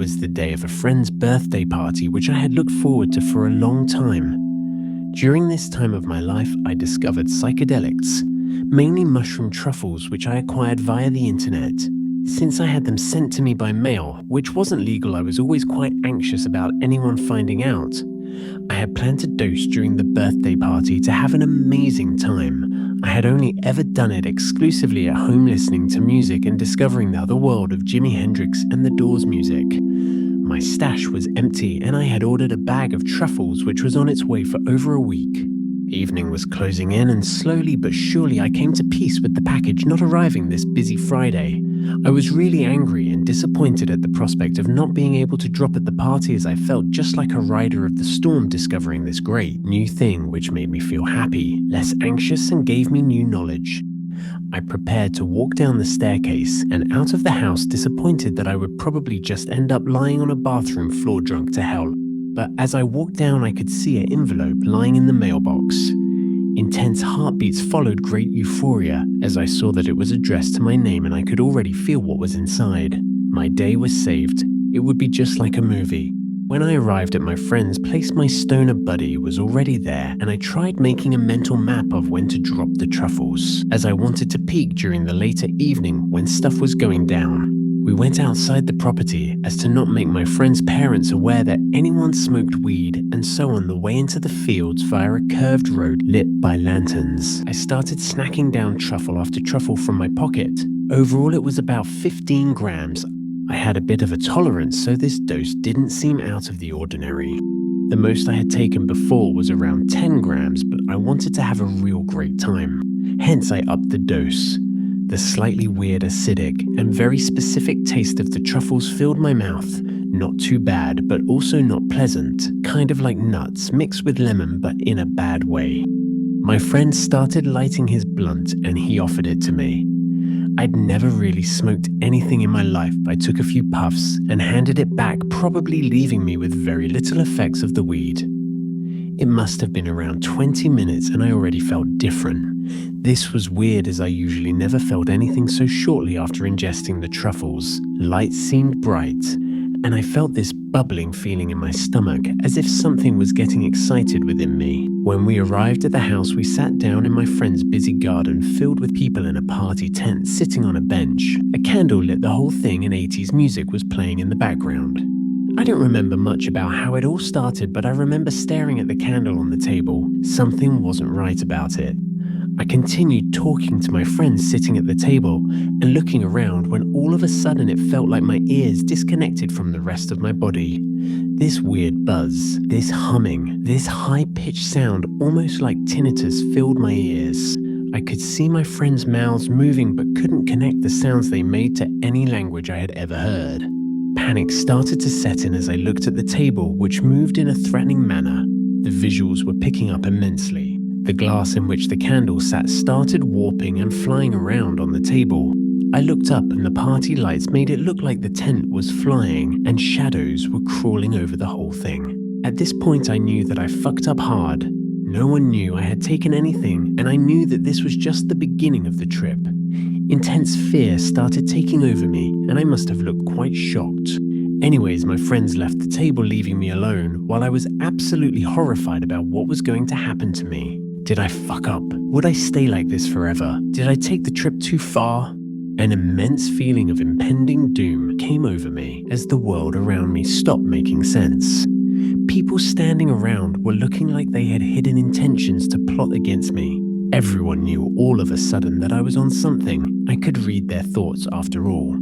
was the day of a friend's birthday party, which I had looked forward to for a long time. During this time of my life, I discovered psychedelics, mainly mushroom truffles, which I acquired via the internet. Since I had them sent to me by mail, which wasn't legal, I was always quite anxious about anyone finding out. I had planned to dose during the birthday party to have an amazing time. I had only ever done it exclusively at home, listening to music and discovering the other world of Jimi Hendrix and the Doors music. My stash was empty and I had ordered a bag of truffles which was on its way for over a week. Evening was closing in and slowly but surely I came to peace with the package not arriving this busy Friday. I was really angry and disappointed at the prospect of not being able to drop at the party, as I felt just like a rider of the storm discovering this great new thing, which made me feel happy, less anxious, and gave me new knowledge. I prepared to walk down the staircase and out of the house, disappointed that I would probably just end up lying on a bathroom floor drunk to hell. But as I walked down, I could see an envelope lying in the mailbox. Intense heartbeats followed great euphoria as I saw that it was addressed to my name and I could already feel what was inside. My day was saved. It would be just like a movie. When I arrived at my friend's place, my stoner buddy was already there and I tried making a mental map of when to drop the truffles, as I wanted to peek during the later evening when stuff was going down. We went outside the property as to not make my friend's parents aware that anyone smoked weed, and so on the way into the fields via a curved road lit by lanterns. I started snacking down truffle after truffle from my pocket. Overall, it was about 15 grams. I had a bit of a tolerance, so this dose didn't seem out of the ordinary. The most I had taken before was around 10 grams, but I wanted to have a real great time. Hence, I upped the dose. The slightly weird, acidic, and very specific taste of the truffles filled my mouth. Not too bad, but also not pleasant. Kind of like nuts mixed with lemon, but in a bad way. My friend started lighting his blunt and he offered it to me. I'd never really smoked anything in my life. I took a few puffs and handed it back, probably leaving me with very little effects of the weed. It must have been around 20 minutes and I already felt different. This was weird, as I usually never felt anything so shortly after ingesting the truffles. Light seemed bright, and I felt this bubbling feeling in my stomach, as if something was getting excited within me. When we arrived at the house, we sat down in my friend's busy garden filled with people in a party tent sitting on a bench. A candle lit the whole thing and 80s music was playing in the background. I don't remember much about how it all started, but I remember staring at the candle on the table. Something wasn't right about it. I continued talking to my friends sitting at the table and looking around when all of a sudden it felt like my ears disconnected from the rest of my body. This weird buzz, this humming, this high-pitched sound almost like tinnitus filled my ears. I could see my friends' mouths moving but couldn't connect the sounds they made to any language I had ever heard. Panic started to set in as I looked at the table, which moved in a threatening manner. The visuals were picking up immensely. The glass in which the candle sat started warping and flying around on the table. I looked up and the party lights made it look like the tent was flying and shadows were crawling over the whole thing. At this point I knew that I fucked up hard. No one knew I had taken anything, and I knew that this was just the beginning of the trip. Intense fear started taking over me and I must have looked quite shocked. Anyways, my friends left the table, leaving me alone, while I was absolutely horrified about what was going to happen to me. Did I fuck up? Would I stay like this forever? Did I take the trip too far? An immense feeling of impending doom came over me as the world around me stopped making sense. People standing around were looking like they had hidden intentions to plot against me. Everyone knew all of a sudden that I was on something. I could read their thoughts after all.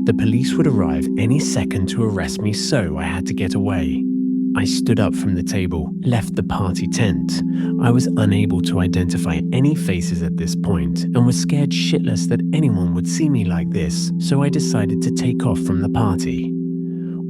The police would arrive any second to arrest me, so I had to get away. I stood up from the table, left the party tent. I was unable to identify any faces at this point and was scared shitless that anyone would see me like this, so I decided to take off from the party.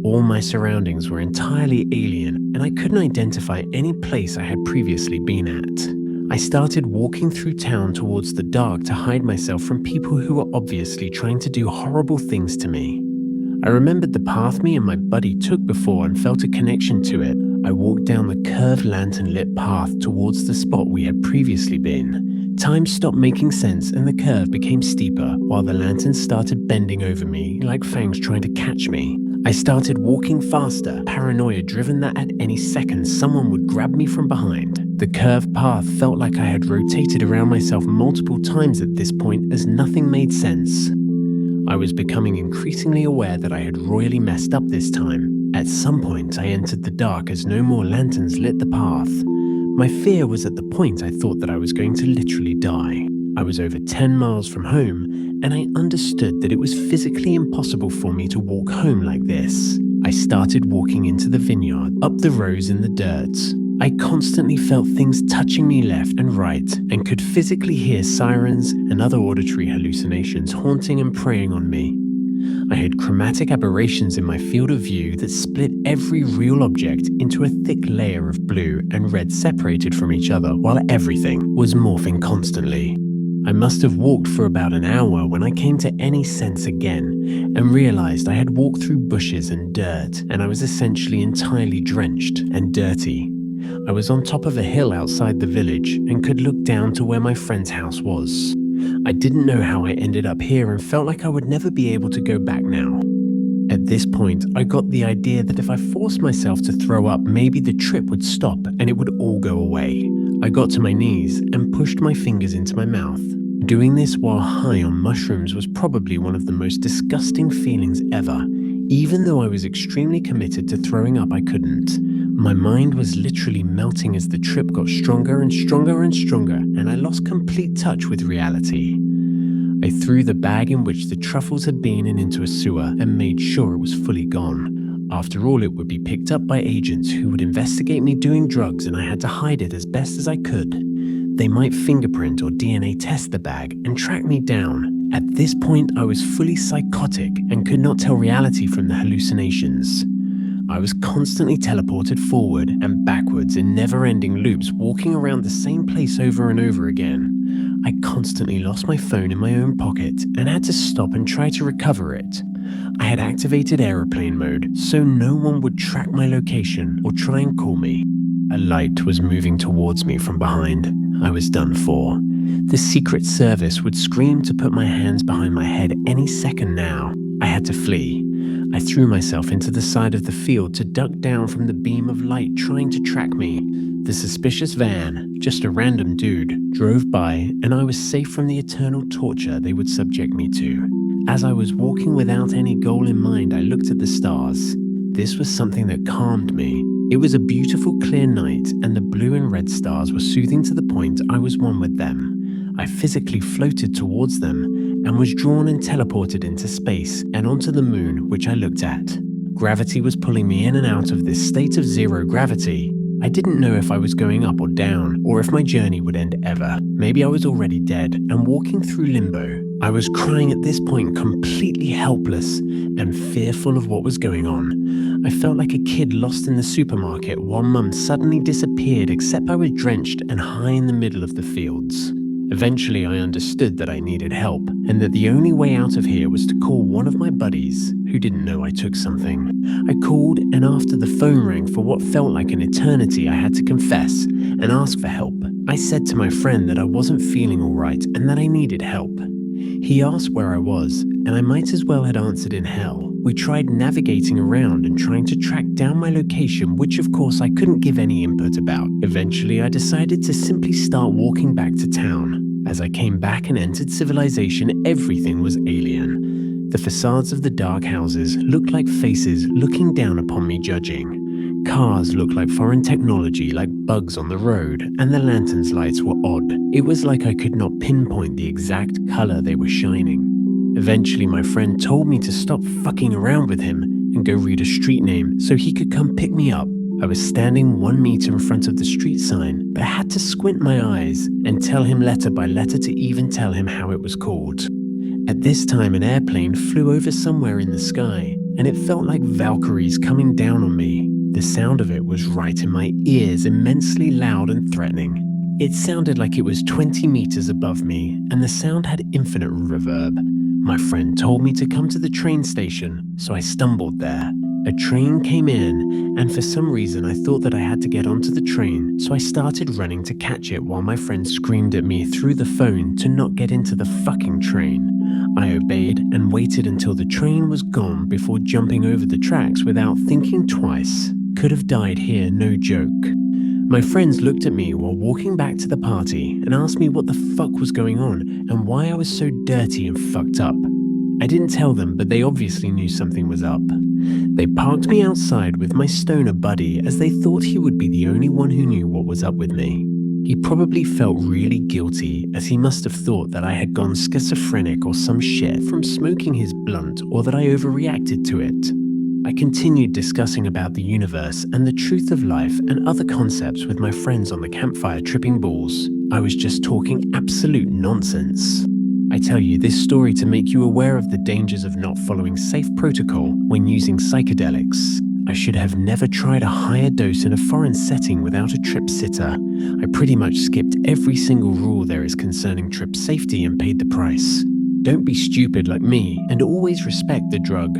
All my surroundings were entirely alien and I couldn't identify any place I had previously been at. I started walking through town towards the dark to hide myself from people who were obviously trying to do horrible things to me. I remembered the path me and my buddy took before and felt a connection to it. I walked down the curved lantern-lit path towards the spot we had previously been. Time stopped making sense and the curve became steeper while the lantern started bending over me like fangs trying to catch me. I started walking faster, paranoia driven that at any second someone would grab me from behind. The curved path felt like I had rotated around myself multiple times at this point as nothing made sense. I was becoming increasingly aware that I had royally messed up this time. At some point, I entered the dark as no more lanterns lit the path. My fear was at the point I thought that I was going to literally die. I was over 10 miles from home, and I understood that it was physically impossible for me to walk home like this. I started walking into the vineyard, up the rows in the dirt. I constantly felt things touching me left and right, and could physically hear sirens and other auditory hallucinations haunting and preying on me. I had chromatic aberrations in my field of view that split every real object into a thick layer of blue and red separated from each other, while everything was morphing constantly. I must have walked for about an hour when I came to any sense again and realized I had walked through bushes and dirt, and I was essentially entirely drenched and dirty. I was on top of a hill outside the village and could look down to where my friend's house was. I didn't know how I ended up here and felt like I would never be able to go back now. At this point, I got the idea that if I forced myself to throw up, maybe the trip would stop and it would all go away. I got to my knees and pushed my fingers into my mouth. Doing this while high on mushrooms was probably one of the most disgusting feelings ever. Even though I was extremely committed to throwing up, I couldn't. My mind was literally melting as the trip got stronger and stronger and stronger, and I lost complete touch with reality. I threw the bag in which the truffles had been into a sewer and made sure it was fully gone. After all, it would be picked up by agents who would investigate me doing drugs, and I had to hide it as best as I could. They might fingerprint or DNA test the bag and track me down. At this point, I was fully psychotic and could not tell reality from the hallucinations. I was constantly teleported forward and backwards in never-ending loops, walking around the same place over and over again. I constantly lost my phone in my own pocket and had to stop and try to recover it. I had activated aeroplane mode so no one would track my location or try and call me. A light was moving towards me from behind. I was done for. The Secret Service would scream to put my hands behind my head any second now. I had to flee. I threw myself into the side of the field to duck down from the beam of light trying to track me. The suspicious van, just a random dude, drove by, and I was safe from the eternal torture they would subject me to. As I was walking without any goal in mind, I looked at the stars. This was something that calmed me. It was a beautiful clear night, and the blue and red stars were soothing to the point I was one with them. I physically floated towards them and was drawn and teleported into space and onto the moon, which I looked at. Gravity was pulling me in and out of this state of zero gravity. I didn't know if I was going up or down, or if my journey would end ever. Maybe I was already dead and walking through limbo. I was crying at this point, completely helpless and fearful of what was going on. I felt like a kid lost in the supermarket while Mum suddenly disappeared, except I was drenched and high in the middle of the fields. Eventually, I understood that I needed help, and that the only way out of here was to call one of my buddies, who didn't know I took something. I called, and after the phone rang for what felt like an eternity, I had to confess and ask for help. I said to my friend that I wasn't feeling alright and that I needed help. He asked where I was, and I might as well had answered in hell. We tried navigating around and trying to track down my location, which of course I couldn't give any input about. Eventually, I decided to simply start walking back to town. As I came back and entered civilization, everything was alien. The facades of the dark houses looked like faces looking down upon me, judging. Cars looked like foreign technology, like bugs on the road, and the lanterns' lights were odd. It was like I could not pinpoint the exact color they were shining. Eventually, my friend told me to stop fucking around with him and go read a street name so he could come pick me up. I was standing 1 meter in front of the street sign, but I had to squint my eyes and tell him letter by letter to even tell him how it was called. At this time, an airplane flew over somewhere in the sky, and it felt like Valkyries coming down on me. The sound of it was right in my ears, immensely loud and threatening. It sounded like it was 20 meters above me, and the sound had infinite reverb. My friend told me to come to the train station, so I stumbled there. A train came in, and for some reason I thought that I had to get onto the train, so I started running to catch it while my friend screamed at me through the phone to not get into the fucking train. I obeyed and waited until the train was gone before jumping over the tracks without thinking twice. Could have died here, no joke. My friends looked at me while walking back to the party and asked me what the fuck was going on and why I was so dirty and fucked up. I didn't tell them, but they obviously knew something was up. They parked me outside with my stoner buddy as they thought he would be the only one who knew what was up with me. He probably felt really guilty, as he must have thought that I had gone schizophrenic or some shit from smoking his blunt, or that I overreacted to it. I continued discussing about the universe and the truth of life and other concepts with my friends on the campfire tripping balls. I was just talking absolute nonsense. I tell you this story to make you aware of the dangers of not following safe protocol when using psychedelics. I should have never tried a higher dose in a foreign setting without a trip sitter. I pretty much skipped every single rule there is concerning trip safety and paid the price. Don't be stupid like me and always respect the drug.